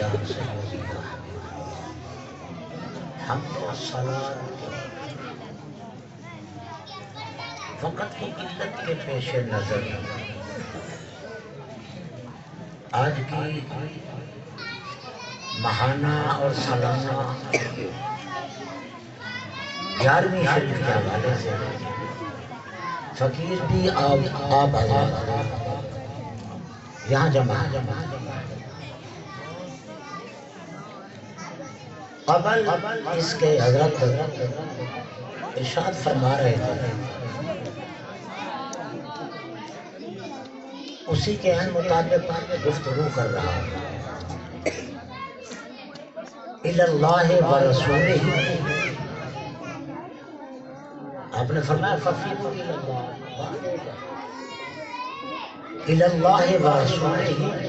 جان سے گزیدہ حمد و صلات وقت کی قلت کے پیش نظر آج کی ماہانہ اور سالانہ 11ویں شریف کے حوالے سے فقیر بھی آپ حضرات یہاں جمع قبل اس کے حضرت ارشاد فرما رہے تھے، اسی کے عین مطابق گفتگو کر رہا ہوں۔ اللہ و رسولہ، آپ نے فرمایا ففیدوا اللہ و رسولہ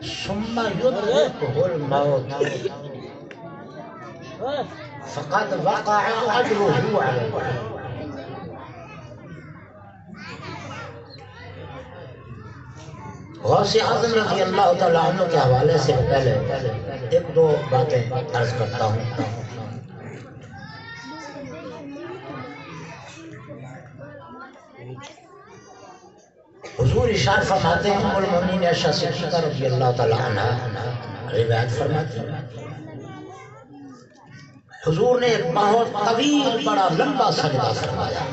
ثم یدرکہ الموت فقد وقع اجرہ علی اللہ۔ غوث اعظم رضی اللہ تعالیٰ عنہ کے حوالے سے پہلے ایک دو باتیں عرض کرتا ہوں۔ حضور ارشاد فرماتے ہیں، ام المؤمنین عائشہ صدیقہ رضی اللہ تعالیٰ عنہ روایت فرماتی ہیں، حضور نے ایک بہت طویل بڑا لمبا سجدہ فرمایا،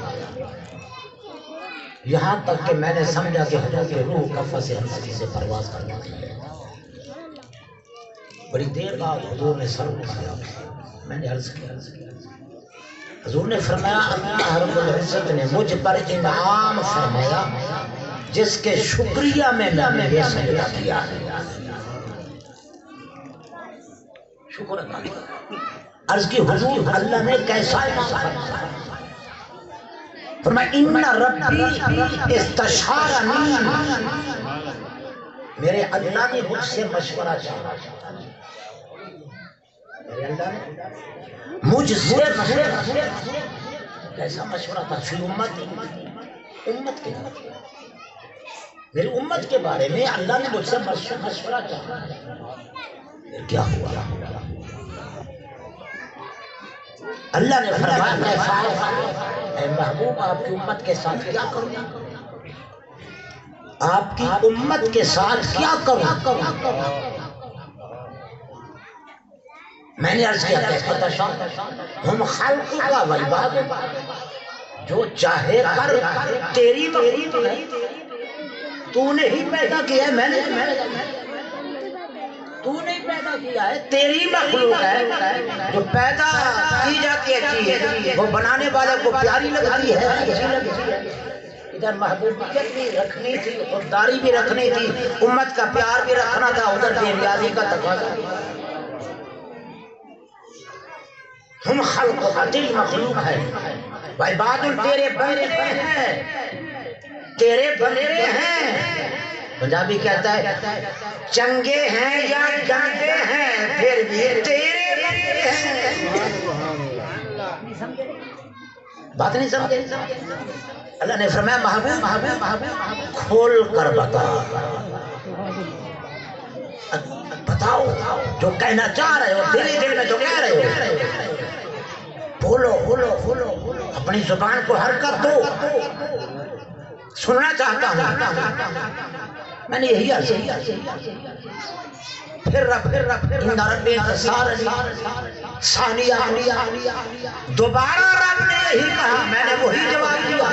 یہاں تک کہ میں نے سمجھا کہ حضور کی روح قفس انفسی سے پرواز کرنے والی ہے۔ بڑی دیر بعد حضور نے سر اٹھایا، میں نے عرض کیا، حضور نے فرمایا اللہ رب العزت نے مجھ پر انعام فرمایا جس کے شکریہ میں نے یہ سجدہ کیا ہے۔ شکر ادا کیا۔ عرض کی حضور اللہ نے کیسا انعام فرمایا؟ فرمایا ان ربی استشارنی، میرے اللہ نے مجھ سے مشورہ چاہا، میرے اللہ نے مجھ سے مشورہ، کیسا مشورہ تھا؟ فی امت کے میری امت کے بارے میں اللہ نے مجھ سے مشورہ چاہا، کیا ہوا؟ اللہ نے فرمایا اے محبوب آپ کی امت کے ساتھ کیا کروں؟ آپ کی امت کے ساتھ کیا کروں؟ میں نے عرض کیا ہم خلق کا والباد، جو چاہے کر، تیری مخلوق ہے، تو نے ہی پیدا کیا ہے، میں نے تو نہیں پیدا کیا ہے، تیری مخلوق ہے، جو پیدا کی جاتی ہے چیز وہ بنانے والے کو پیاری لگتی ہے۔ ادھر محبوبیت بھی رکھنی تھی، خودداری بھی رکھنی تھی، امت کا پیار بھی رکھنا تھا، ادھر بے نیازی کا تقاضا۔ ہم خلق عدل مخلوق ہے، عباد تیرے بندے ہیں، تیرے بندے ہیں۔ پنجابی کہتا ہے چنگے ہیں یا گندے ہیں پھر بھی تیرے بندے ہیں۔ بات نہیں سمجھے؟ اللہ نے فرمایا محبوب کھول کر بتاؤ جو کہنا چاہ رہے ہو، دل میں جو کہہ رہے ہو، بولو، اپنی زبان کو حرکت دو، سننا چاہتا ہوں۔ میں نے یہی عرض کیا، پھر ان رب انتصار ثانیہ، دوبارہ رب نے یہی کہا، میں نے وہی جواب دیا۔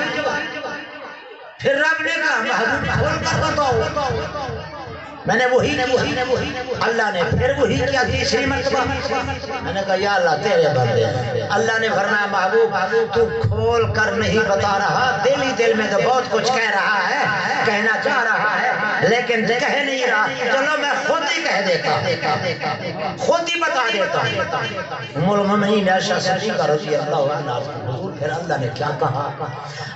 پھر رب نے کہا محبوب کھول کر بتاؤ، میں نے وہی اللہ نے پھر وہی کیا تیسری مرتبہ۔ میں نے کہا یا اللہ تیرے بندے ہیں۔ اللہ نے فرمایا محبوب تو کھول کر نہیں بتا رہا، دل ہی دل میں تو بہت کچھ کہہ رہا ہے، کہنا چاہ رہا ہے لیکن کہہ نہیں رہا، چلو میں خود ہی کہہ دیتا، خود ہی بتا دیتا۔ ام المؤمنین عائشہ صدیقہ رضی اللہ عنہا، حضور پھر اللہ نے کیا کہا؟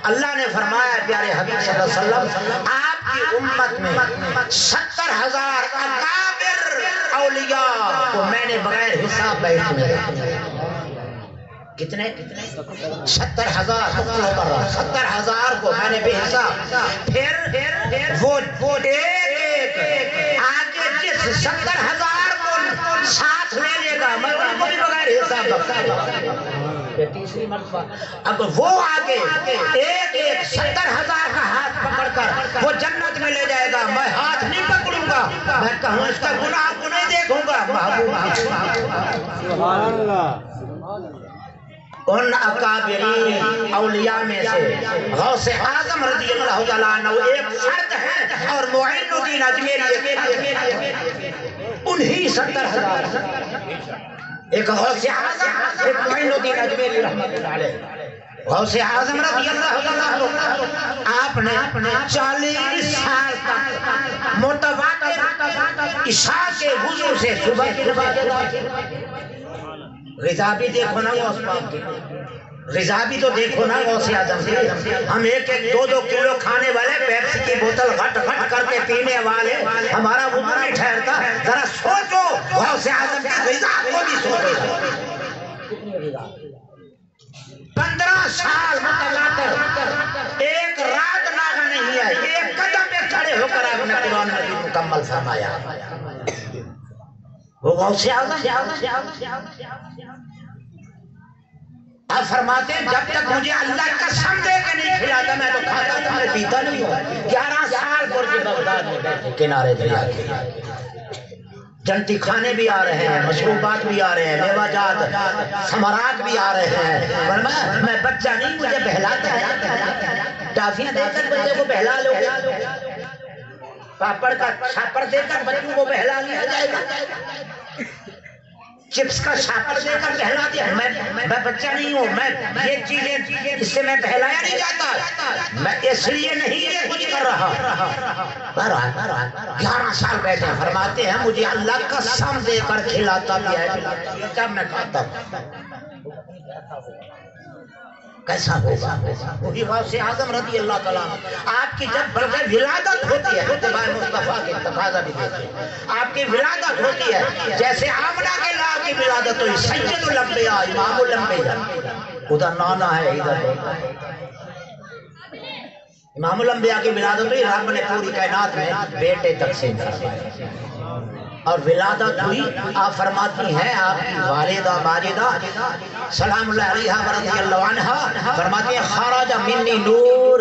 اللہ نے فرمایا پیارے حبیب صلی اللہ علیہ وسلم آپ کی امت میں 70,000 اکابر اولیاء کو میں نے بغیر حساب بیت میں رکھا۔ کتنے 70,000 70,000 کو میں نے بے حساب، پھر وہ ایک آگے یہ تیسری مرتبہ. اب وہ آگے ایک 70,000 کا ہاتھ پکڑ کر وہ جنت میں لے جائے گا. میں ہاتھ نہیں پکڑوں گا, میں کہوں اس کا گناہ کو نہیں دیکھوں گا. سبحان اللہ. ان اکابرین اولیاء میں سے غوث اعظم رضی اللہ تعالیٰ عنہ ایک فرد ہے, اور معین الدین اجمیری انہی 70,000. ایک غوث اعظم, ایک معین الدین اجمیری رحمۃ اللہ علیہ. غوث اعظم رضی اللہ تعالیٰ عنہ آپ نے 40 سال تک متواتر عشاء کے وضو سے صبح کی غذا بھی دیکھو نا غوث پاک کی, غذا بھی تو دیکھو نا غوث اعظم کی. ہم 1-2 کلو کھانے والے, پیپسی کی بوتل گھٹ کر کے پینے والے, ہمارا وضو نہیں ٹھہرتا. ذرا سوچو غوث اعظم کی غذا کو بھی سوچو. 15 سال متواتر ایک رات ناغہ نہیں ہے, ایک قدم پہ کھڑے ہو کر آپ نے قرآن مجید مکمل فرمایا. وہ غوث اعظم آپ فرماتے ہیں جب تک مجھے اللہ قسم دے کے نہیں کھلاتا میں تو کھاتا تھا, میں پیتا نہیں ہوں. 11 سال برج بغداد میں بیٹھے کنارے دریا کے, جنتی کھانے بھی آ رہے ہیں, مشروبات بھی آ رہے ہیں, میوہ جات ثمرات بھی آ رہے ہیں. میں بچہ نہیں, مجھے بہلاتا ہے. ٹافیاں دے کر بچے کو بہلا لو, پاپڑ کا چھاپڑ دے کر بچوں کو بہلا لیا جائے گا, چپس کا چھاپڑ دے کر بہلا دیا. میں بچہ نہیں ہوں, میں یہ چیزیں اس سے میں بہلایا نہیں جاتا. میں اس لیے نہیں یہ کچھ کر رہا. 11 سال بیٹھے فرماتے ہیں مجھے اللہ کا قسم دے کر کھلاتا بھی ہے, جب میں کھاتا کیسا ہوگا. وہی غوث اعظم رضی اللہ تعالیٰ آپ کی جب برغ ولادت ہوتی ہے, اتباع مصطفیٰ کے تقاضا بھی دیکھیں, آپ کی ولادت ہوتی ہے جیسے آمنہ کے لاء کی ولادت ہوئی, سید الانبیاء امام الانبیاء, ادھر نانا ہے ادھر امام الانبیاء کی ولادت ہوئی. رب نے پوری کائنات میں بیٹے تقسیم فرمائے اور ولادت ہوئی. آپ فرماتی ہیں آپ کی والدہ ماجدہ سلام اللہ علیہ ورضی اللہ عنہ فرماتی ہیں خارج منی نور,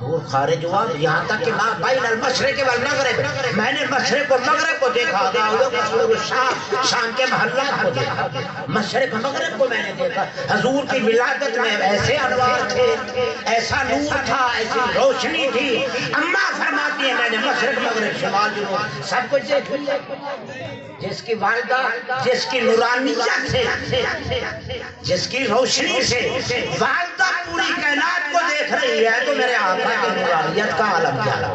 نور خارج ہوا یہاں تک کہ ما بین المشرق والمغرب, میں نے مشرق و مغرب کو دیکھا, شام کے محلات کو دیکھا, مشرق مغرب کو میں نے دیکھا. حضور کی ولادت میں ایسے انوار تھے, ایسا نور تھا, ایسی روشنی تھی. اماں فرماتی ہیں میں نے مشرق مغرب شمال جنوب سب کچھ دیکھا. جس کی والدہ جس کی نورانیت سے, جس کی روشنی سے والدہ پوری کائنات کو دیکھ رہی ہے, تو میرے آقا کی نورانیت کا عالم کیا ہے.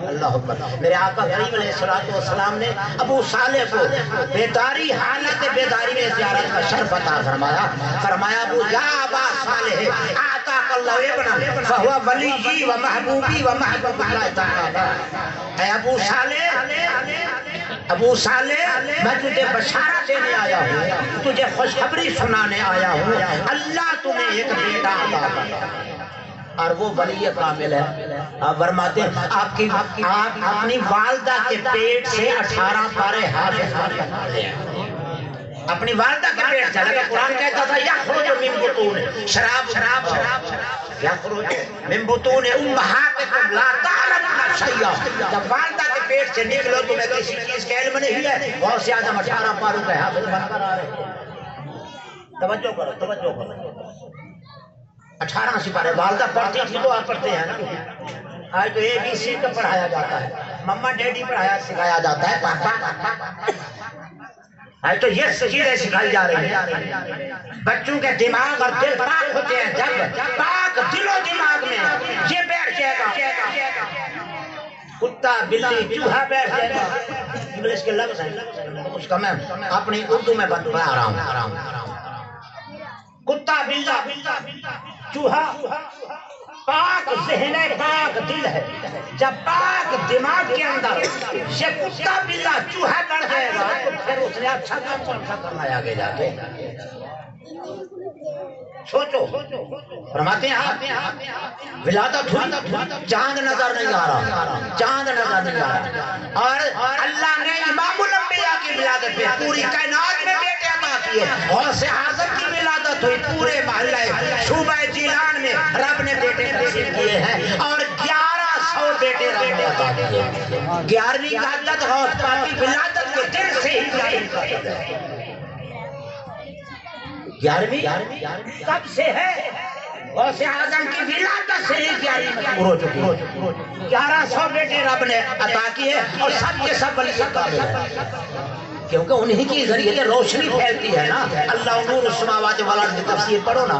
اللہ اکبر. میرے آقا کریم علیہ السلام نے ابو صالح کو بیداری حالت بیداری میں زیارت کا شرف عطا فرمایا. فرمایا ابو یا ابا صالح آتاک اللہ ابنا فہو ولی و محبوبی و محبوب اللہ تعالی. اے ابو صالح میں تجھے بشارت دینے آیا ہوں, تجھے خوشخبری سنانے آیا ہوں. اللہ تمہیں ایک بیٹا عطا کرے اور وہ ولی کامل ہے. آپ فرماتے ہیں آپ اپنی والدہ کے پیٹ سے 18 پارے حافظ کرتے ہیں. اپنی والدہ کے پیٹ سے, لگا قرآن کہتا تھا یخرج من بطون شراب یخرج من بطون امہاتکم لا تعلمون شیئا. جب والدہ کے پیٹ سے نکلو تمہیں کسی چیز کا علم نہیں ہے. غوث اعظم 18 پاروں کے حافظ بن کر آ رہے ہیں. توجہ کرو. 18 سپارے والدہ پڑھتی تھی تو آپ پڑھتے ہیں نا. آج تو ABC کا پڑھایا جاتا ہے, مما ڈیڈی پڑھایا سکھایا جاتا ہے, پاپا. آج تو یہ چیزیں سکھائی جا رہی ہیں. بچوں کے دماغ اور دل پاک ہوتے ہیں. جب پاک دل و دماغ میں یہ بیٹھ جائے گا, کتا بلی چوہا بیٹھ جائے گا. انگلش کے لفظ ہیں, اس کا میں اپنی اردو میں بتا رہا ہوں. کتا بلا چوہا پاک ذہن ہے, پاک دل ہے. جب پاک دماغ کے اندر یہ کتا بلا چوہا بڑھ جائے گا تو پھر اس نے اچھا کام کون سا کرنا ہے آگے جا کے. سوچو. فرماتے ہیں آپ ولادت ہوئی, چاند نظر نہیں آ رہا, چاند نظر نہیں آ رہا, اور اللہ نے امام الانبیاء کی ولادت پہ پوری کائنات میں کیے. غوث اعظم کی ولادت ہوئی پورے محلہ شعبہ جیلان میں رب نے بیٹے تقسیم کیے ہیں اور 1100 بیٹے رب نے عطا کیے. 11ویں ولادت غوث پاک کی ولادت کے دن سے ہی ظاہر کر ہے. 11ویں کب سے ہے؟ غوث اعظم کی ولادت سے ہی 11ویں پورو چکی. 1100 بیٹے رب نے عطا کیے اور سب کے سب ولی کامل ہیں کیونکہ انہی کی ذریعے سے روشنی پھیلتی ہے نا. اللہ نور السماوات والارض کی تفسیر پڑھو نا.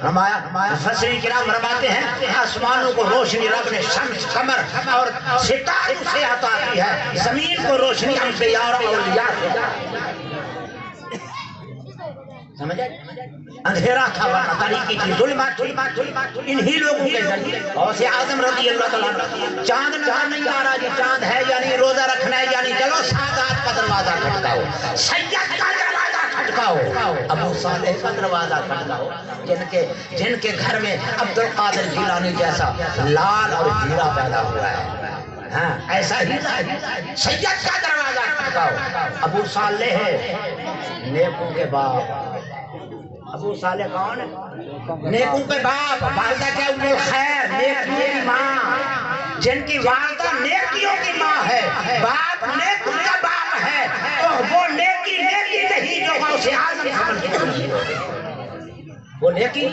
ہمارا مفسرین کرام فرماتے ہیں آسمانوں کو روشنی رب نے شمس قمر اور ستاروں سے عطا کی ہے. زمین کو روشنی انبیاء اور اولیاء سے. سمجھے؟ اندھیرا تھا ورنہ تاریکی تھی ظلمات انہی لوگوں کے ذریعے. غوث اعظم رضی اللہ تعالیٰ عنہ چاند نظر نہیں آ رہا جی جی ہے یا نہیں روزہ رکھنا ہے یا نہیں چلو سادات کا دروازہ کھٹکاؤ سید کا دروازہ کھٹکاؤ ابو صالح کا دروازہ کھٹکاؤ جن کے گھر میں عبد القادر جیلانی جیسا لال اور ہیرا پیدا ہوا ہے. ہاں ایسا ہی سید کا دروازہ کھٹکاؤ. ابو صالح ہے نیکوں کے باپ. ابو صالح کون ہے؟ نیکوں کے باپ. والدہ کیا ام الخیر نیکیوں کی ماں. جن کی والدہ نیکیوں کی ماں ہے باپ نیکوں کا باپ ہے تو وہ نیکی نہیں جو غوث اعظم سمجھتے وہ نیکی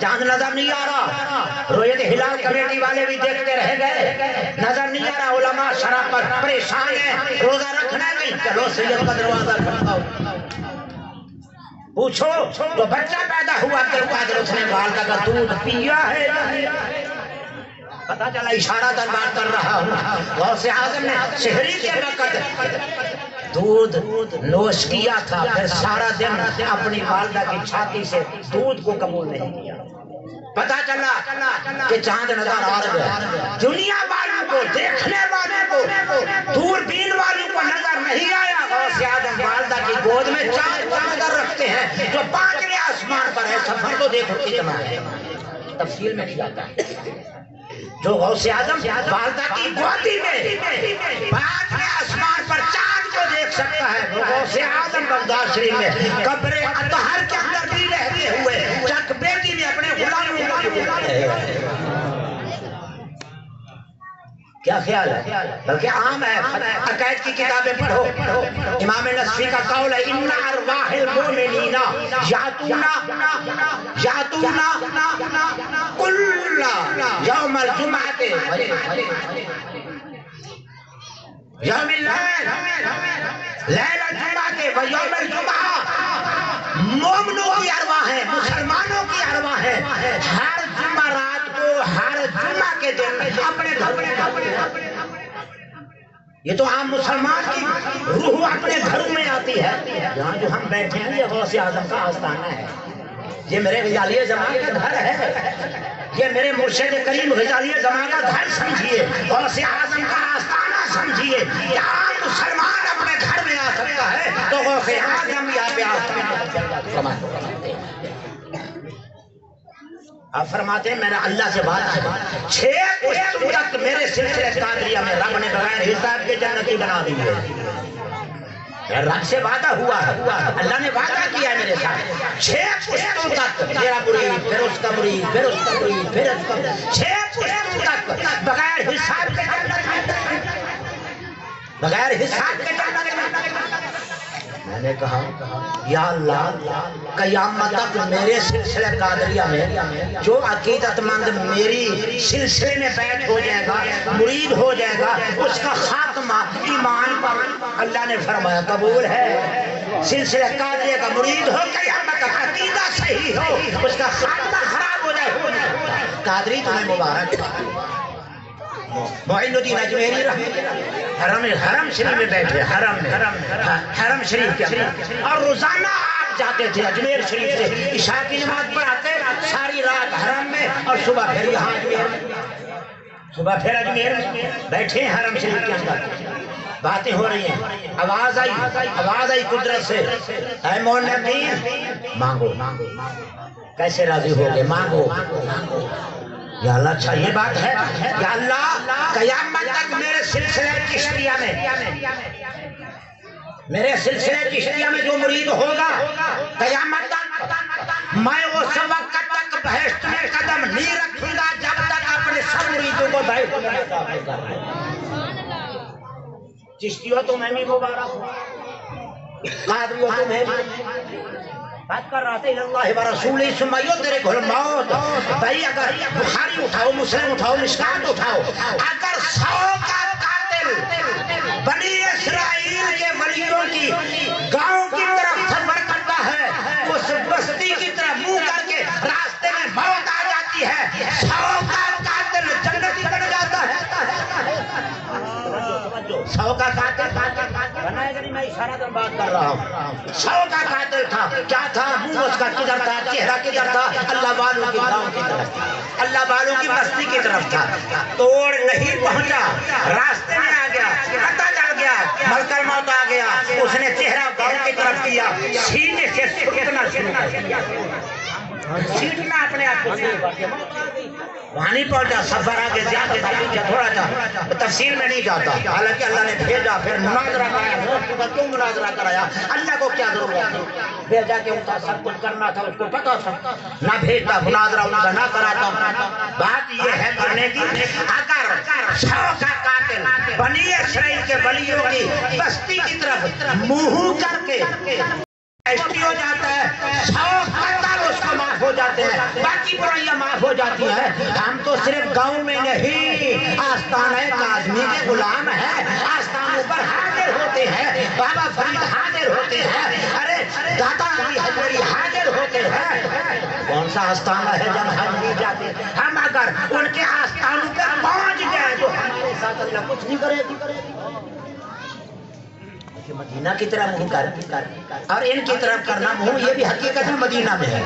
چاند نظر نہیں آ رہا. رویت ہلال کمیٹی والے بھی دیکھتے رہ گئے. نظر نہیں آ رہا. علماء شرح پر پریشان ہیں. روزہ رکھنا ہے نہیں چلو سید کا دروازہ کھٹکاؤ. پوچھو تو بچہ پیدا ہوا عبد القادر اس نے والدہ کا دودھ پیا ہے پتا چلا اشارہ دربار کر رہا ہوں. غوث اعظم نے شہری کے وقت دودھ نوش کیا تھا پھر سارا دن اپنی والدہ کی چھاتی سے دودھ کو قبول نہیں کیا. پتا چلا کہ چاند نظر آ گیا. دنیا والوں کو دیکھنے والوں کو دوربین والوں کو نظر نہیں آیا. غوث اعظم والدہ کی گود میں چاند پر نظر رکھتے ہیں جو 5ویں آسمان پر ہے. سفر تو دیکھو کتنا ہے تفصیل میں نہیں جاتا ہے. جو غوث اعظم والدہ کی گودی میں 5ویں آسمان پر چاند کو دیکھ سکتا ہے وہ غوث اعظم بغداد شریف میں قبر اطہر کے اندر بھی رہتے ہوئے جب بیٹی نے اپنے غلاموں کیا خیال ہے بلکہ عام ہے. عقائد کی کتابیں پڑھو. امام نصفی کا قول ہے ان ارواح المؤمنین یاتون کل یوم الجمعہ یوم اللیل لیل الجمعہ و یوم الجمعہ. مومنوں کی ارواح ہیں مسلمانوں کی ارواح ہیں ہر جمعرات کو ہر جمعہ کے دن اپنے گھر میں. یہ تو عام مسلمان کی روح اپنے گھروں میں آتی ہے. یہاں جو ہم بیٹھے ہیں یہ غوث اعظم کا آستانہ ہے. یہ میرے غزالیہ زمان کا گھر ہے. یہ میرے مرشد کریم غزالیہ زمان کا گھر سمجھیے. غوث اعظم کا آستانہ سمجھیے. یہاں مسلمان اپنے گھر میں آ سکتا ہے تو غوث اعظم یہاں پہ آستانہ. آپ فرماتے ہیں میں نے اللہ سے بات کی 6 پشتوں تک میرے سلسلے قادریہ میں رب نے بغیر حساب کے جنتی بنا دی ہے. رب سے وعدہ ہوا ہے اللہ نے وعدہ کیا ہے میرے ساتھ 6 پشتوں تک میرا مرید پھر اس کا مرید پھر اس کا مرید پھر اس کا 6 پشتوں تک بغیر حساب کے جنت بغیر حساب کے جنت. میں نے کہا یا اللہ قیامت تک میرے سلسلہ قادریہ میں جو عقیدت مند میری سلسلے میں بیٹھ ہو جائے گا مرید ہو جائے گا اس کا خاتمہ ایمان پر. اللہ نے فرمایا قبول ہے. سلسلہ قادریہ کا مرید ہو قیامت تک عقیدہ صحیح ہو اس کا خاتمہ خراب ہو جائے قادری تمہیں مبارک. معین الدین اجمیری حرم شریف میں بیٹھے حرم شریف کے اور روزانہ آپ جاتے تھے اجمیر شریف سے عشاء کی نماز پڑھاتے ساری رات حرم میں اور صبح پھر یہاں اجمیر میں بیٹھے حرم شریف کے اندر. باتیں ہو رہی ہیں آواز آئی قدرت سے اے معین مانگو. کیسے راضی ہوگے مانگو. یا اللہ اچھا یہ بات ہے یا اللہ قیامت تک میرے سلسلے چشتیہ میں میرے سلسلے چشتیہ میں جو مرید ہوگا قیامت تک میں اس وقت تک بہشت میں قدم نہیں رکھوں گا جب تک اپنے سب مریدوں کو بہشت میں رکھوں گا۔ چشتیوں تو میں بھی مبارک ہوں، قادریوں تو میں بھی بات کر رہا تھا اللہ و رسول ثم یدرکہ الموت۔ بھائی اگر بخاری اٹھاؤ، مسلم اٹھاؤ، مشکات اٹھاؤ، اگر 100 کا قاتل بنی اسرائیل کے ولیوں کی گاؤں کی طرف سفر کرتا ہے، اس بستی کی طرف منہ کر کے راستے میں موت آ جاتی ہے، 100 کا قاتل جنتی بن جاتا ہے۔ 100 کا قاتل بنائے گا نہیں، میں اشارہ کر بات کر رہا ہوں۔ 100 کا قاتل تھا، کیا تھا؟ منہ اس کا کدھر تھا، چہرہ کدھر تھا؟ اللہ والوں کی گاؤں کی طرف تھا، اللہ والوں کی بستی کی طرف تھا۔ توڑ نہیں پہنچا، راستے میں آ گیا، پتہ چل گیا، ملک الموت آ گیا، اس نے چہرہ گاؤں کی طرف کیا، سینے سے سوٹنا شروع کر دیا، سیٹنا اپنے آپ کو شروع کر دیا، وہاں نہیں پہنچا۔ سفر آگے زیادہ تھا، پیچھے تھوڑا تھا، تفصیل میں نہیں جاتا، حالانکہ اللہ نے بھیجا، پھر مناظرہ کرایا، موت کا کیوں مناظرہ کرایا؟ اللہ کو کیا ضرورت ہے؟ بھیجا کہ ان کا سب کچھ کرنا تھا، اس کو پتا تھا، نہ بھیجتا، مناظرہ ان کا نہ کراتا۔ بات یہ ہے کرنے کی، اگر 100 کا قاتل بنی اسرائیل کے ولیوں کی بستی کی طرف منہ کر کے ایسٹی ہو جاتا ہے، 100 قتل اس کو معاف ہو جاتے ہیں، باقی برائیاں معاف ہو جاتی ہیں۔ ہم تو صرف گاؤں میں نہیں، آستانہ کاظمی کے غلام ہیں، آستانوں پر حاضر ہوتے ہیں، بابا فرید حاضر ہوتے ہیں، ارے داتا علی حضری حاضر ہوتے ہیں۔ کون سا آستانہ ہے جب ہم نہیں جاتے؟ ہم اگر ان کے آستانوں پر پہنچ جائیں تو ہمارے ساتھ اللہ کچھ نہیں کرے گی۔ مدینہ کی طرف منہ کر اور ان کی طرف کرنا منہ، یہ بھی حقیقت میں مدینہ میں ہے۔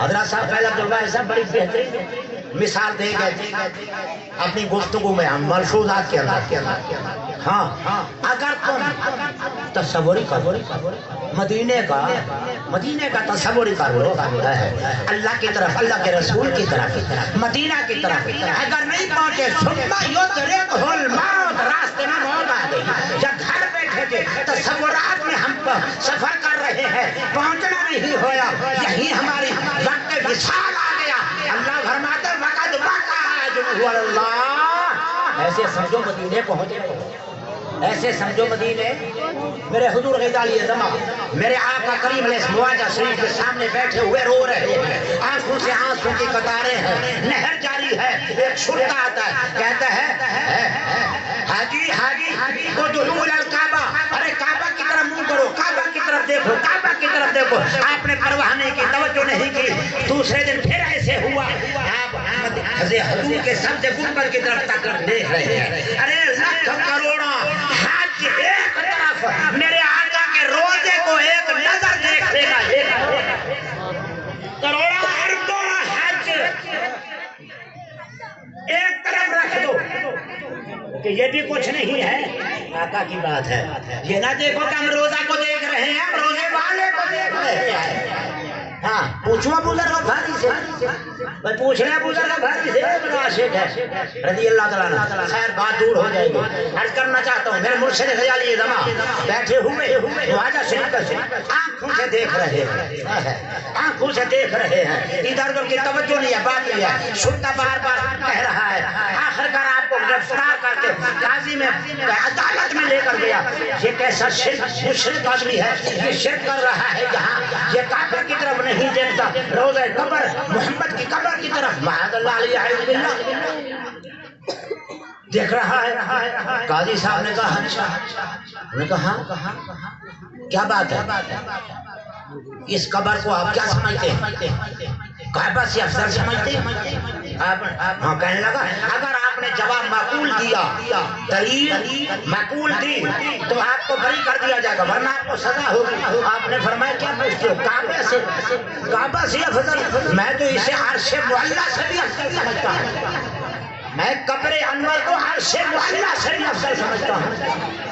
حضرت صاحب پہلے عبداللہ صاحب بڑی بہترین مثال دے گئے اپنی گفتگو میں، ہم ملفوظات کے اندر۔ ہاں اگر تم تصوری کرو مدینے کا تصوری کرو اللہ کی طرف، اللہ کے رسول کی طرف، مدینہ کی طرف اگر نہیں پہنچے، ثم یدرکہ الموت، راستے میں موت آ گئی، یا گھر بیٹھے تھے تصورات میں ہم سفر کر رہے ہیں، پہنچنا نہیں ہویا، یہی ہماری وقت وصال آ گیا، اللہ فرماتا ہے وقد وقع اجرہ اللہ، ایسے سمجھو مدینے پہنچ گئے، ایسے سمجھو مدینے۔ میرے حضور غزالی زمان میرے آقا کریم علیہ السلام شریف کے سامنے بیٹھے ہوئے رو رہے ہیں، آنکھوں سے آنسوں کی قطاریں ہیں، نہر جاری ہے، ایک شرطہ آتا ہے، کہتا ہے حاجی کو دخول الکعبہ، ارے کعبہ کی طرف منہ کرو، کعبہ کی طرف دیکھو، کعبہ کی طرف دیکھو۔ آپ نے پرواہ نہیں کی، توجہ نہیں کی۔ دوسرے دن پھر ایسے ہوا، آپ حضور کے سبز گنبد کی طرف تک دیکھ رہے ہیں، ارے لاکھ کروڑا حج ایک طرف، میرے آقا کے روزے کو ایک نظر دیکھ لینا، کروڑا اربوں حج ایک طرف رکھ دو کہ یہ بھی کچھ نہیں ہے، آقا کی بات ہے۔ یہ نہ دیکھو کہ ہم روزہ کو دیکھ رہے ہیں، ہم روزے والے کو دیکھ رہے ہیں۔ ہاں پوچھو ابو ذر غفاری سے، میں پوچھ رہے ابو ذر غفاری سے، بڑا عاشق ہے رضی اللہ تعالیٰ عنہ۔ خیر بات دور ہو جائے گی، عرض کرنا چاہتا ہوں، میرے مرشد غزالی زمان بیٹھے ہوئے خواجہ شریف آنکھوں سے دیکھ رہے ہیں، آنکھوں سے دیکھ رہے ہیں، ادھر ادھر کی توجہ نہیں ہے، بات نہیں ہے۔ شرطہ بار بار کہہ رہا ہے، آخر کار آپ کو گرفتار کر کے قاضی میں عدالت میں لے کر گیا۔ یہ کیسا شرک، مشرک آدمی ہے، یہ شرک کر رہا ہے یہاں، یہ کافر کی طرف نہیں دیکھتا، روضہ قبر محمد کی قبر کی طرف معاذ اللہ علیہ دیکھ رہا ہے۔ قاضی صاحب نے کہا انہوں نے کہا کیا بات ہے، اس قبر کو آپ کیا سمجھتے ہیں، کعبہ سے افضل سمجھتے ہیں؟ ہاں کہنے لگا اگر آپ نے جواب معقول دیا، دلیل معقول دی تو آپ کو بری کر دیا جائے گا، ورنہ آپ کو سزا ہوگی۔ آپ نے فرمایا کیا پوچھتے ہو، کعبہ سے افضل؟ میں تو اسے عرش معلیٰ سے بھی افضل سمجھتا ہوں، میں قبر انور کو ہر سے اللہ سے بھی افضل سمجھتا ہوں۔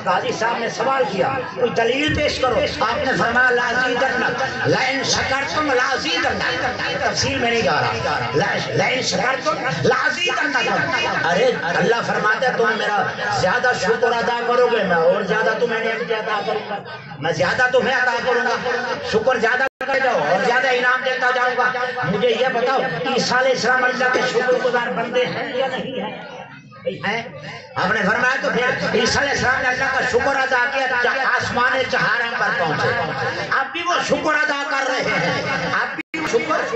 قاضی صاحب نے سوال کیا کوئی دلیل پیش کرو، آپ نے فرمایا لازیدنک لئن شکرتم لازیدنک، تفصیل میں نہیں جا رہا، لئن شکرتم لازیدنک۔ ارے اللہ فرماتا ہے تم میرا زیادہ شکر ادا کرو گے میں اور زیادہ تمہیں نعمت عطا کروں گا، میں زیادہ تمہیں عطا کروں گا، شکر زیادہ کر جاؤ اور زیادہ انعام دیتا جاؤں گا۔ مجھے یہ بتاؤ عیسیٰ علیہ السلام اللہ کے شکر گزار بندے ہیں یا نہیں ہیں؟ ہیں۔ آپ نے فرمایا تو پھر عیسیٰ علیہ السلام نے اللہ کا شکر ادا کیا، آسمان چہارم پر پہنچے، اب بھی وہ شکر ادا کر رہے ہیں، اب بھی شکر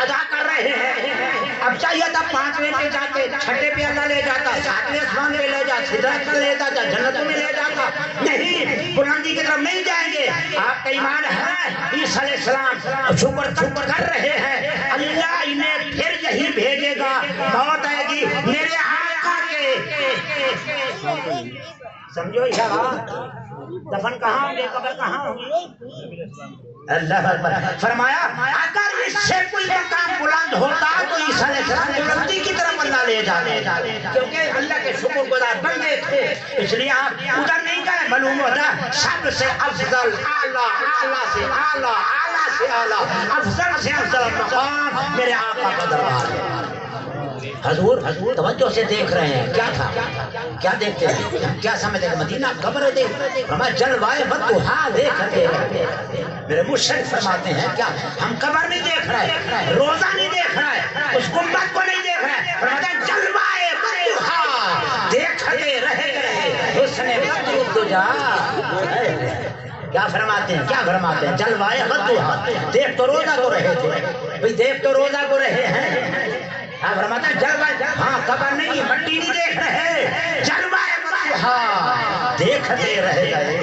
ادا کر رہے ہیں۔ اب چاہیے تھا 5ویں پہ جاتے، 6 پہ اللہ لے جاتا، 7ویں آسمان پہ لے جاتا، سدرت پر لے جاتا، جنتوں میں لے جاتا، نہیں بلندی کی طرف نہیں جائیں گے۔ آپ کا ایمان ہے عیسیٰ علیہ السلام شکر کر رہے ہیں، اللہ انہیں پھر یہی بھیجے گا، موت آئے گی میرے آقا کے، سمجھو دفن کہاں ہوں گے، قبر کہاں ہوں گے؟ اللہ اکبر۔ فرمایا اگر اس سے کوئی مقام بلند ہوتا تو عیسیٰ علیہ السلام بلندی کی طرف اللہ لے جاتے، کیونکہ اللہ کے شکر گزار بندے تھے، اس لیے آپ ادھر نہیں گئے، معلوم ہوتا سب سے افضل، اعلیٰ، اعلیٰ سے اعلیٰ، اعلیٰ سے اعلیٰ، افضل سے افضل مقام میرے آقا کا دربار ہے۔ حضور توجہ سے دیکھ رہے ہیں، کیا تھا، کیا دیکھتے ہیں، کیا سمجھتے ہیں؟ مدینہ قبر دیکھ، ہمیں جلوائے بدوہا دیکھتے ہیں۔ میرے مرشد فرماتے ہیں کیا ہم قبر نہیں دیکھ رہے، روزہ نہیں دیکھ رہے، اس گنبد کو نہیں دیکھ رہے، فرماتے ہیں جلوائے بدوہا دیکھتے رہے حسن بدر الدجا۔ کیا فرماتے ہیں، کیا فرماتے ہیں؟ جلوائے بدوہا، دیکھ تو روزہ کو رہے تھے بھئی، دیکھ تو روزہ کو رہے ہیں، آپ فرماتے ہیں جلوہ، ہاں قبر نہیں، مٹی نہیں دیکھ رہے، جلوہ بدوہا دیکھتے رہ گئے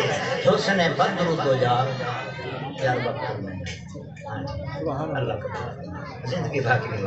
حسن بدر الدجا۔ کیا وقت میں اللہ کا زندگی باقی